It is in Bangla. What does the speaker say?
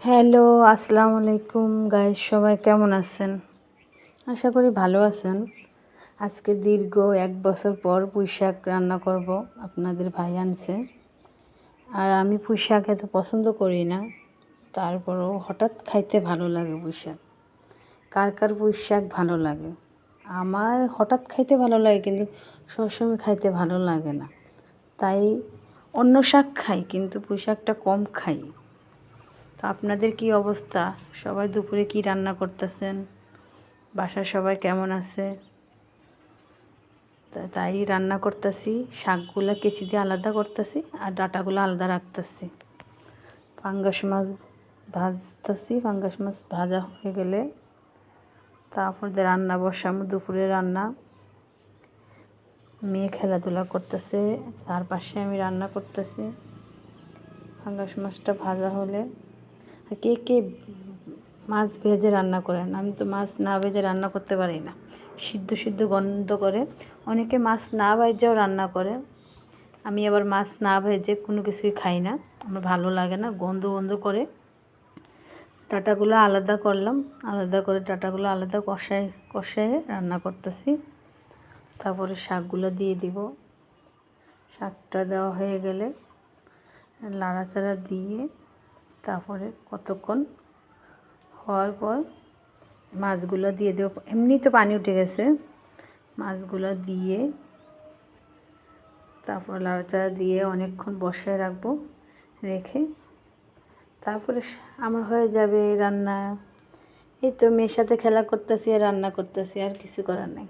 হ্যালো, আসসালামু আলাইকুম গাইস, সবাই কেমন আছেন? আশা করি ভালো আছেন। আজকে দীর্ঘ 1 বছর পর পুঁই শাক রান্না করব, আপনাদের ভাই আনছে। আর আমি পুঁই শাক এত পছন্দ করি না, তারপরও হঠাৎ খাইতে ভালো লাগে পুঁই শাক। কার কার পুঁই শাক ভালো লাগে? আমার হঠাৎ খাইতে ভালো লাগে, কিন্তু সবসময় খাইতে ভালো লাগে না। তাই অন্য শাক খাই, কিন্তু পুঁই শাকটা কম খাই। তো আপনাদের কি অবস্থা? সবাই দুপুরে কি রান্না করতেছেন? বাসার সবাই কেমন আছে? তাই রান্না করতেছি, শাকগুলো কেচি দিয়ে আলাদা করতেছি আর ডাঁটাগুলো আলাদা রাখতেছি। পাঙ্গাস মাছ ভাজতেছি, পাঙ্গাস মাছ ভাজা হয়ে গেলে তারপর রান্না বসাবো। দুপুরে রান্না, মেয়ে খেলাধুলা করতেছে, তার পাশে আমি রান্না করতেছি। পাঙ্গাস মাছটা ভাজা হলে, আর কে কে মাছ ভেজে রান্না করেন? আমি তো মাছ না ভেজে রান্না করতে পারি না, সিদ্ধ সিদ্ধ গন্ধ করে। অনেকে মাছ না ভেজেও রান্না করে, আমি আবার মাছ না ভেজে কোনো কিছুই খাই না, আমার ভালো লাগে না, গন্ধ গন্ধ করে। ডাঁটাগুলো আলাদা করলাম, আলাদা করে ডাঁটাগুলো আলাদা কষায় রান্না করতেছি। তারপরে শাকগুলো দিয়ে দিব। শাকটা দেওয়া হয়ে গেলে নাড়াচাড়া দিয়ে তারপরে কতক্ষণ হওয়ার পর মাছগুলো দিয়ে দেবো। এমনি তো পানি উঠে গেছে, মাছগুলো দিয়ে তারপর নাড়াচাড়া দিয়ে অনেকক্ষণ বসায় রাখবো। রেখে তারপরে আমার হয়ে যাবে রান্না। এই তো মেয়ের সাথে খেলা করতেছি আর রান্না করতেছি, আর কিছু করার নেই।